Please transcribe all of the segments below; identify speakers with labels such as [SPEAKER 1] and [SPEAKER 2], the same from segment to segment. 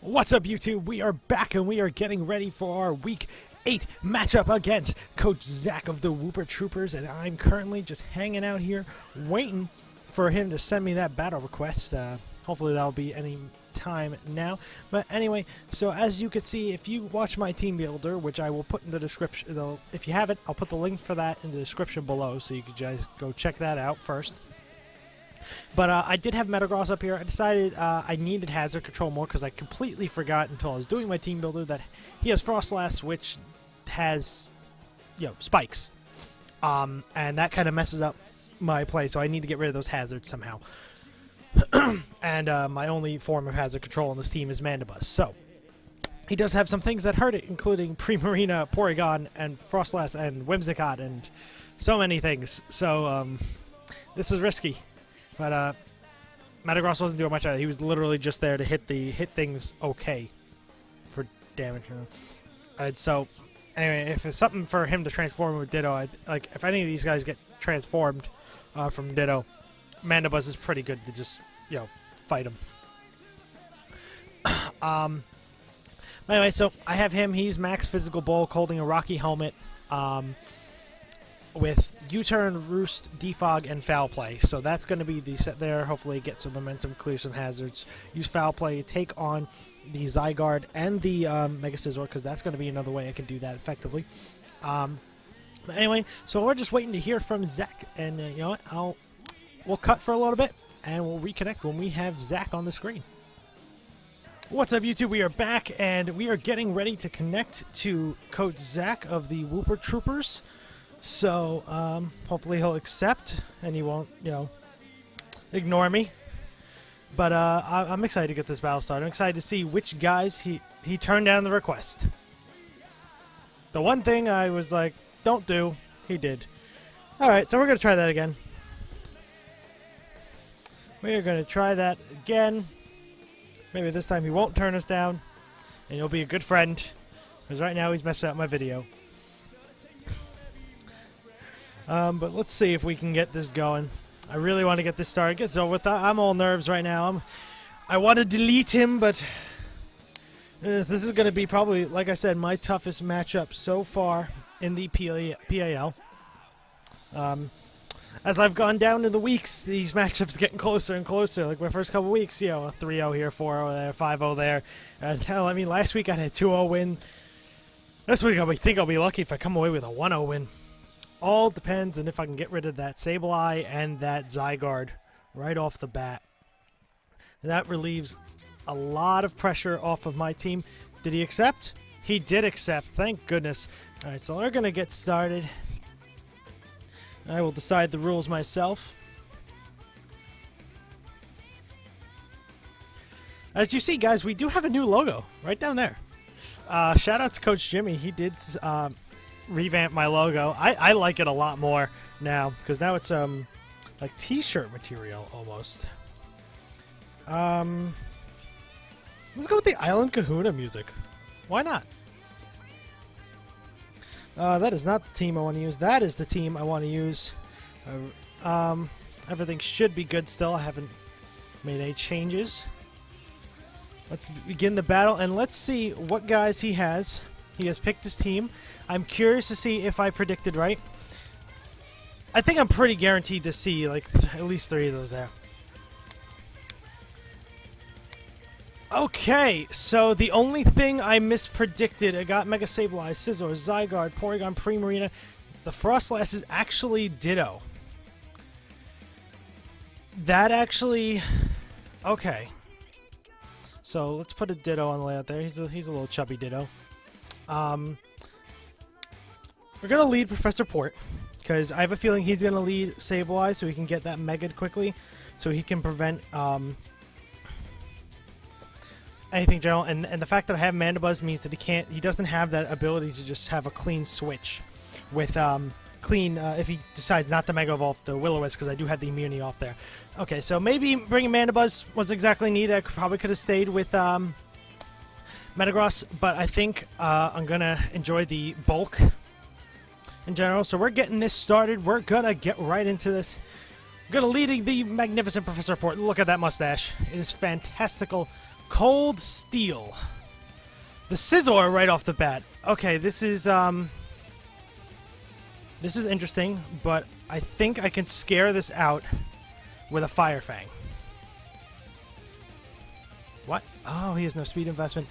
[SPEAKER 1] What's up, YouTube? We are back and we are getting ready for our Week 8 matchup against Coach Zach of the Wooper Troopers, and I'm currently just hanging out here waiting for him to send me that battle request. Hopefully that'll be any time now. But anyway, so as you can see, if you watch my team builder, which I will put in the description, if you haven't, I'll put the link for that in the description below, so you can just go check that out first. But I did have Metagross up here. I decided I needed Hazard Control more because I completely forgot until I was doing my team builder that he has Snorlaxs, which has, spikes. And that kind of messes up my play, so I need to get rid of those hazards somehow. And my only form of Hazard Control on this team is Mandibuzz. So he does have some things that hurt it, including Primarina, Porygon, and Snorlax, and Whimsicott, and so many things. So this is risky. But Metagross wasn't doing much. He was literally just there to hit things okay for damage. And so, anyway, if it's something for him to transform with Ditto, if any of these guys get transformed from Ditto, Mandibuzz is pretty good to just fight him. Anyway, so I have him. He's max physical bulk, holding a Rocky helmet. With U-turn, Roost, Defog, and Foul Play. So that's going to be the set there. Hopefully get some momentum, clear some hazards. Use Foul Play, take on the Zygarde and the Mega Scizor, because that's going to be another way I can do that effectively. But anyway, so we're just waiting to hear from Zach. And you know what? We'll cut for a little bit, and we'll reconnect when we have Zach on the screen. What's up, YouTube? We are back, and we are getting ready to connect to Coach Zach of the Wooper Troopers. So, hopefully he'll accept, and he won't, ignore me. But, I'm excited to get this battle started. I'm excited to see which guys he turned down the request. The one thing I was like, don't do, he did. Alright, so we're going to try that again. We are going to try that again. Maybe this time he won't turn us down, and he'll be a good friend. Because right now he's messing up my video. But let's see if we can get this going. I really want to get this started. Get over with that. I'm all nerves right now. I want to delete him, but this is going to be probably, like I said, my toughest matchup so far in the PAL. As I've gone down in the weeks, these matchups getting closer and closer. Like my first couple weeks, a 3-0 here, 4-0 there, 5-0 there. I mean, last week I had a 2-0 win. This week I think I'll be lucky if I come away with a 1-0 win. All depends on if I can get rid of that Sableye and that Zygarde right off the bat. That relieves a lot of pressure off of my team. Did he accept? He did accept. Thank goodness. All right, so we're going to get started. I will decide the rules myself. As you see, guys, we do have a new logo right down there. Shout out to Coach Jimmy. He did revamp my logo. I like it a lot more now because now it's like t-shirt material almost. Let's go with the Island Kahuna music. Why not? That is not the team I want to use. That is the team I want to use. Everything should be good still. I haven't made any changes. Let's begin the battle and let's see what guys he has. He has picked his team. I'm curious to see if I predicted right. I think I'm pretty guaranteed to see like at least 3 of those there. Okay, so the only thing I mispredicted, I got Mega Sableye, Scizor, Zygarde, Porygon, Primarina. The Snorlaxs is actually Ditto. That actually... Okay. So let's put a Ditto on the layout there. He's a little chubby Ditto. We're going to lead Professor Port, because I have a feeling he's going to lead Sableye so he can get that Mega quickly, so he can prevent anything general. And the fact that I have Mandibuzz means that he doesn't have that ability to just have a clean switch with if he decides not to Mega Evolve the Will-O-Wisp, because I do have the immunity off there. Okay, so maybe bringing Mandibuzz wasn't exactly needed. I probably could have stayed with Metagross, but I think I'm going to enjoy the bulk in general. So we're getting this started. We're going to get right into this. We're going to lead the magnificent Professor Port. Look at that mustache. It is fantastical Cold Steel. The Scizor right off the bat. Okay, this is interesting, but I think I can scare this out with a Fire Fang. What? Oh, he has no speed investment.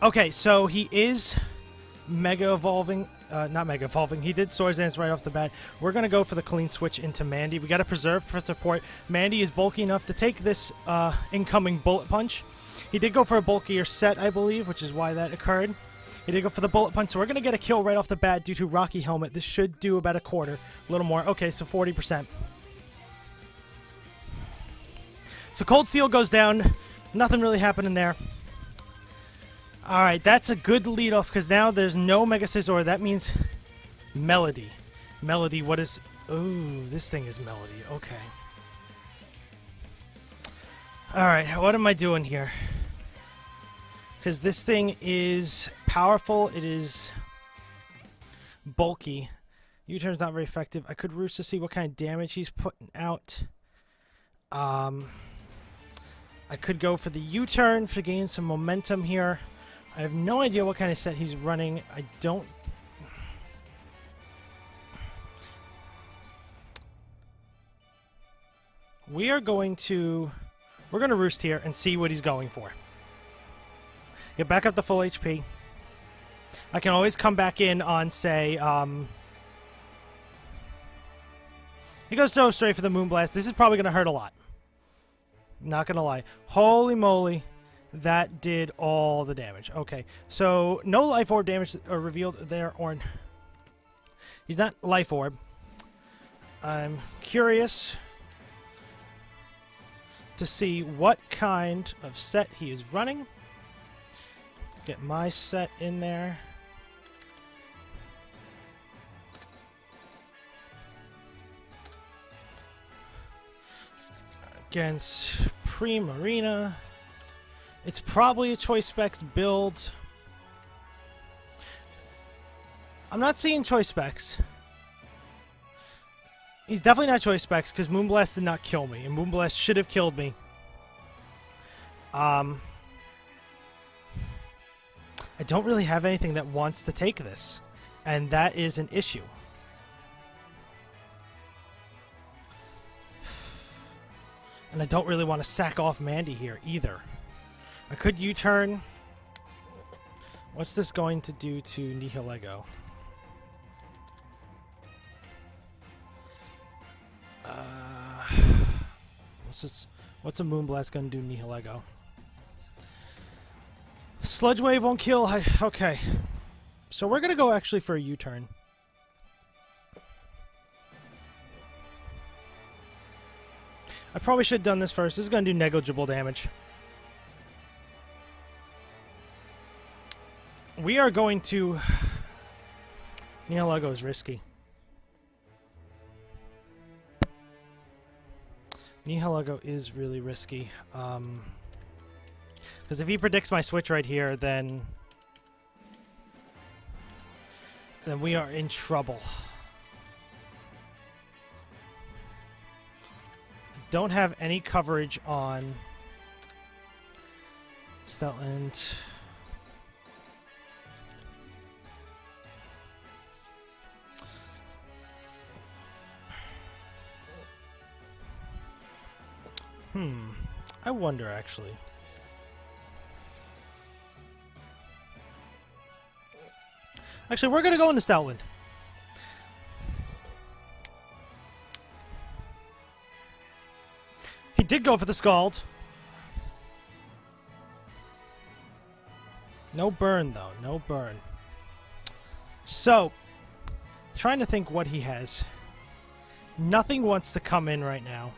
[SPEAKER 1] Okay, so he is Mega Evolving. Not Mega Evolving. He did Swords Dance right off the bat. We're going to go for the clean switch into Mandy. We got to preserve for support. Mandy is bulky enough to take this incoming Bullet Punch. He did go for a bulkier set, I believe, which is why that occurred. He did go for the Bullet Punch, so we're going to get a kill right off the bat due to Rocky Helmet. This should do about a quarter, a little more. Okay, so 40%. So Cold Steel goes down. Nothing really happening there. Alright, that's a good lead-off, because now there's no Mega Scizor. That means Melody. Melody, what is... Ooh, this thing is Melody. Okay. Alright, what am I doing here? Because this thing is powerful. It is bulky. U-turn's not very effective. I could roost to see what kind of damage he's putting out. I could go for the U-turn to gain some momentum here. I have no idea what kind of set he's running. I don't... We're going to roost here and see what he's going for. Get back up to full HP. I can always come back in on, say, he goes so straight for the Moonblast. This is probably going to hurt a lot. Not going to lie. Holy moly. That did all the damage. Okay, so no Life Orb damage revealed there, or he's not Life Orb. I'm curious to see what kind of set he is running. Get my set in there. Against Primarina. It's probably a Choice Specs build. I'm not seeing Choice Specs. He's definitely not Choice Specs because Moonblast did not kill me, and Moonblast should have killed me. I don't really have anything that wants to take this, and that is an issue. And I don't really want to sack off Mandy here either. I could U-turn. What's this going to do to Nihilego? What's a Moonblast going to do to Nihilego? Sludge Wave won't kill. Okay. So we're going to go actually for a U-turn. I probably should have done this first. This is going to do negligible damage. We are going to... Nihilego is risky. Nihilego is really risky. Because if he predicts my switch right here, then we are in trouble. Don't have any coverage on Stoutland. I wonder, actually. Actually, we're going to go into Stoutland. He did go for the Scald. No burn, though. No burn. So, trying to think what he has. Nothing wants to come in right now.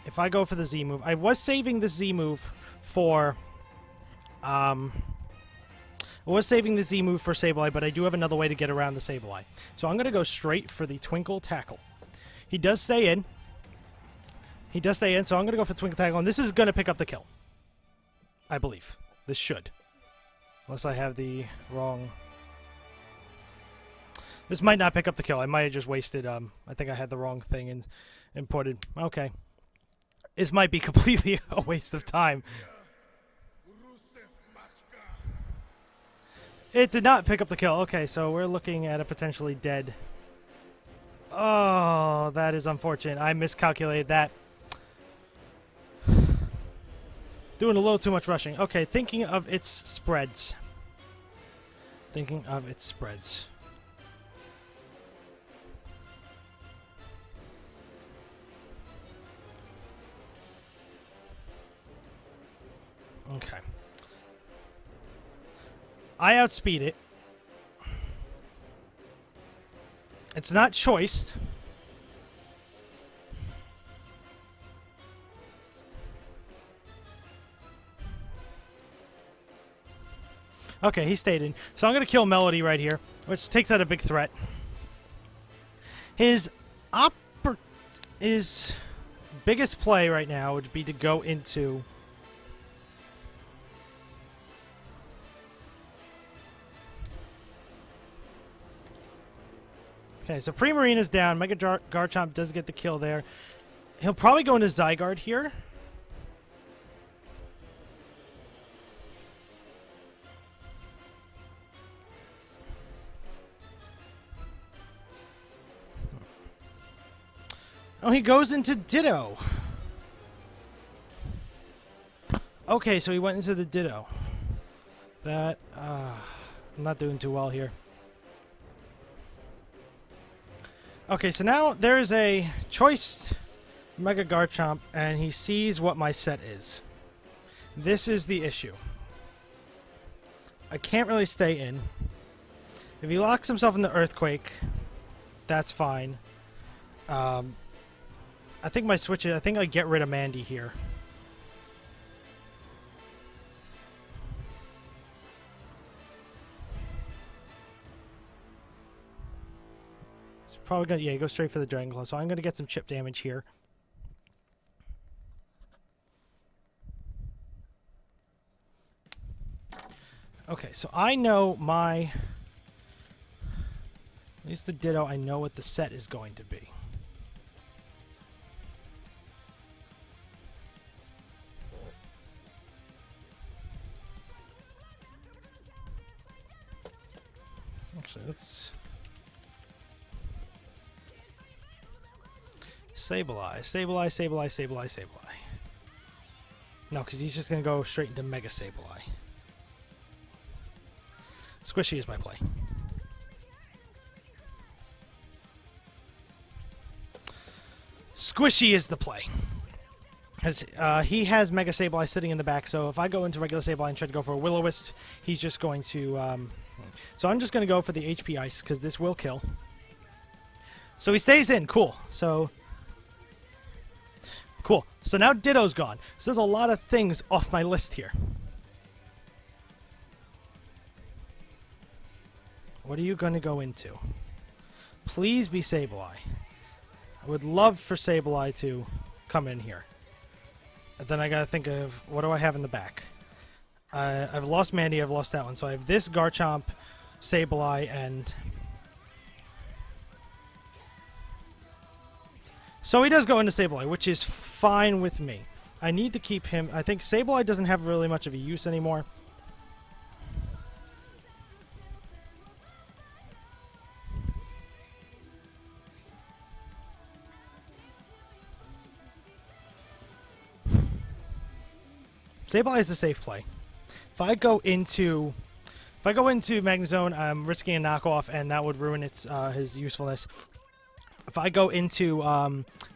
[SPEAKER 1] If I go for the Z move, I was saving the Z move for, Sableye, but I do have another way to get around the Sableye. So I'm going to go straight for the Twinkle Tackle. He does stay in. So I'm going to go for Twinkle Tackle, and this is going to pick up the kill. I believe. This should. Unless I have the wrong... This might not pick up the kill. I might have just wasted, I think I had the wrong thing and imported. Okay. This might be completely a waste of time. It did not pick up the kill. Okay, so we're looking at a potentially dead. Oh, that is unfortunate. I miscalculated that. Doing a little too much rushing. Okay, thinking of its spreads. Thinking of its spreads. Okay. I outspeed it. It's not choiced. Okay, he stayed in. So I'm going to kill Melody right here, which takes out a big threat. His biggest play right now would be to go into... Okay, so Primarina's down. Mega Garchomp does get the kill there. He'll probably go into Zygarde here. Oh, he goes into Ditto. Okay, so he went into the Ditto. That, I'm not doing too well here. Okay, so now there's a choiced Mega Garchomp, and he sees what my set is. This is the issue. I can't really stay in. If he locks himself in the Earthquake, that's fine. I think my switch is... I think I get rid of Mandy here. Probably gonna, yeah, go straight for the Dragon Claw. So I'm gonna get some chip damage here. Okay, so I know my... At least the Ditto, I know what the set is going to be. Actually, let's... Sableye, Sableye, Sableye, Sableye, Sableye. No, because he's just going to go straight into Mega Sableye. Squishy is my play. Squishy is the play. Because he has Mega Sableye sitting in the back, so if I go into regular Sableye and try to go for a Will-O-Wisp, he's just going to... So I'm just going to go for the HP Ice, because this will kill. So he stays in. Cool. So... Cool. So now Ditto's gone. So there's a lot of things off my list here. What are you going to go into? Please be Sableye. I would love for Sableye to come in here. But then I got to think of, what do I have in the back? I've lost Mandy, I've lost that one. So I have this Garchomp, Sableye, and... So he does go into Sableye, which is fine with me. I need to keep him... I think Sableye doesn't have really much of a use anymore. Sableye is a safe play. If I go into Magnezone, I'm risking a knockoff, and that would ruin his usefulness. If I go into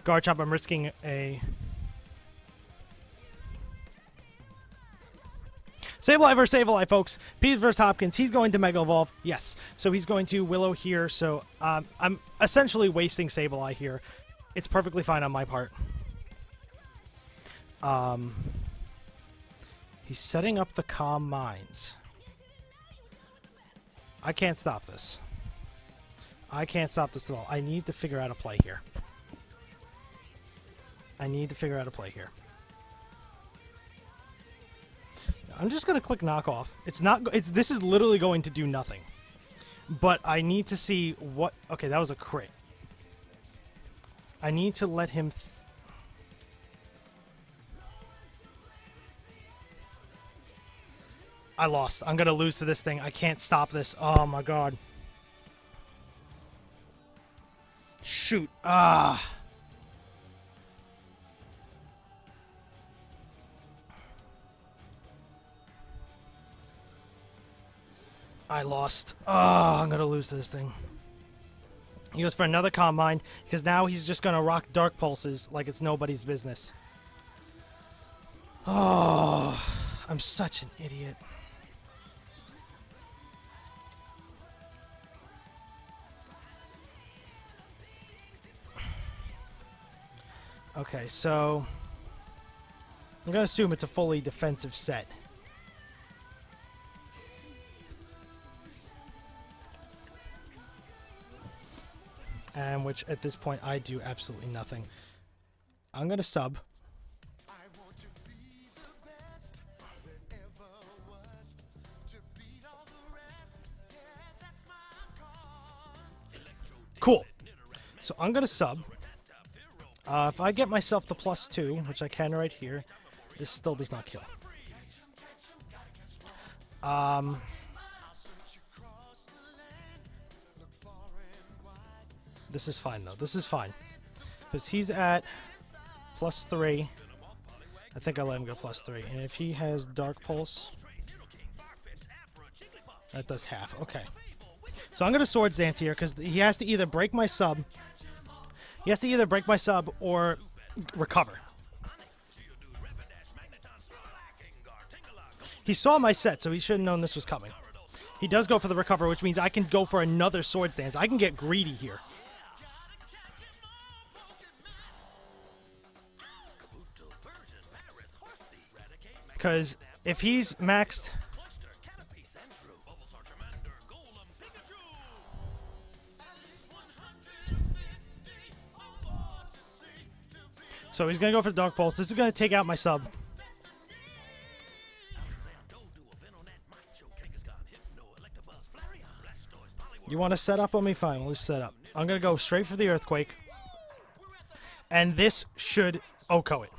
[SPEAKER 1] Garchomp, I'm risking a... Sableye versus Sableye, folks. Peters versus Hopkins. He's going to Mega Evolve. Yes. So he's going to Willow here. So I'm essentially wasting Sableye here. It's perfectly fine on my part. He's setting up the Calm Minds. I can't stop this. I can't stop this at all. I need to figure out a play here. I'm just going to click Knockoff. This is literally going to do nothing. But I need to see what... Okay, that was a crit. I need to let him... I lost. I'm going to lose to this thing. I can't stop this. Oh, my God. Shoot. Ah. I lost. Oh, I'm going to lose to this thing. He goes for another Combine, because now he's just going to rock Dark Pulses like it's nobody's business. Oh, I'm such an idiot. Okay, so I'm going to assume it's a fully defensive set. And which, at this point, I do absolutely nothing. I'm going to sub. Cool. So I'm going to sub. If I get myself the +2, which I can right here, this still does not kill. This is fine, though. This is fine. Because he's at +3. I think I let him go +3. And if he has Dark Pulse, that does half. Okay. So I'm going to Swords Dance here, because he has to either break my sub... He has to either break my sub or recover. He saw my set, so he should have known this was coming. He does go for the recover, which means I can go for another Swords Dance. I can get greedy here. Because if he's maxed... So he's going to go for the Dark Pulse. This is going to take out my sub. You want to set up on me? Fine, let's set up. I'm going to go straight for the Earthquake. And this should OHKO it.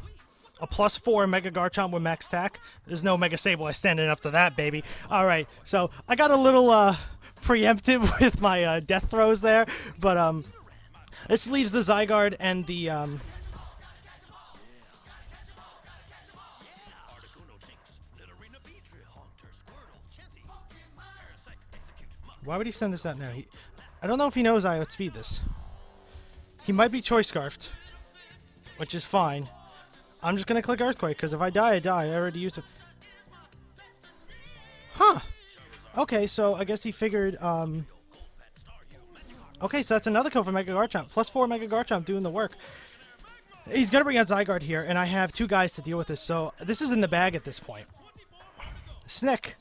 [SPEAKER 1] A +4 Mega Garchomp with max attack. There's no Mega Sableye standing up to that, baby. Alright, so I got a little preemptive with my death throws there. But this leaves the Zygarde and the... Why would he send this out now? I don't know if he knows I outspeed this. He might be Choice Scarfed, which is fine. I'm just going to click Earthquake, because if I die, I die. I already used it. Huh. Okay, so I guess he figured... Okay, so that's another kill for Mega Garchomp. +4 Mega Garchomp doing the work. He's going to bring out Zygarde here, and I have 2 guys to deal with this, so this is in the bag at this point. Snick.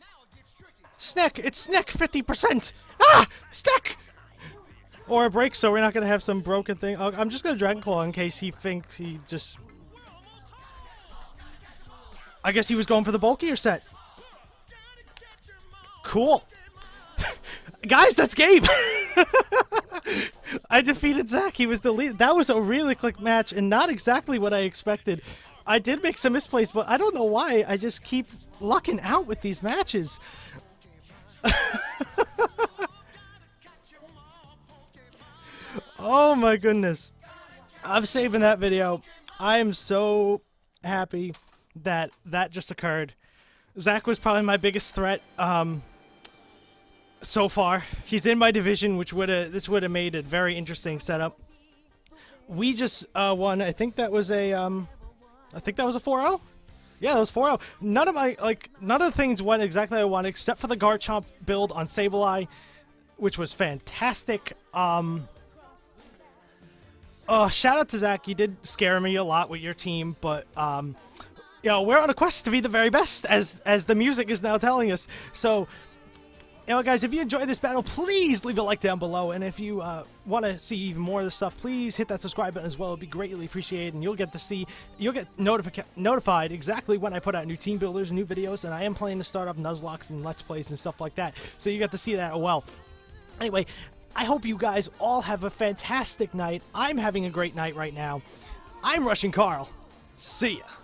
[SPEAKER 1] Snick! It's Snick! 50%! Ah! Snick! Or a break, so we're not going to have some broken thing. I'm just going to Dragon Claw in case he thinks he just... I guess he was going for the bulkier set. Cool. Guys, that's game! I defeated Zach. He was the lead. That was a really quick match and not exactly what I expected. I did make some misplays, but I don't know why. I just keep lucking out with these matches. Oh my goodness. I'm saving that video. I am so happy that that just occurred. Zach was probably my biggest threat so far. He's in my division, which this would have made a very interesting setup. We just won. I think that was a 4-0. Yeah, that was 4-0. None of the things went exactly how I wanted, except for the Garchomp build on Sableye, which was fantastic. Shout out to Zach. You did scare me a lot with your team, but you know, we're on a quest to be the very best, as the music is now telling us. So, you know, guys, if you enjoyed this battle, please leave a like down below. And if you want to see even more of this stuff, please hit that subscribe button as well. It'd be greatly appreciated, and you'll get notified exactly when I put out new team builders and new videos. And I am planning to start up Nuzlocke and Let's Plays and stuff like that, so you get to see that as well. Anyway, I hope you guys all have a fantastic night. I'm having a great night right now. I'm Russian Carl. See ya.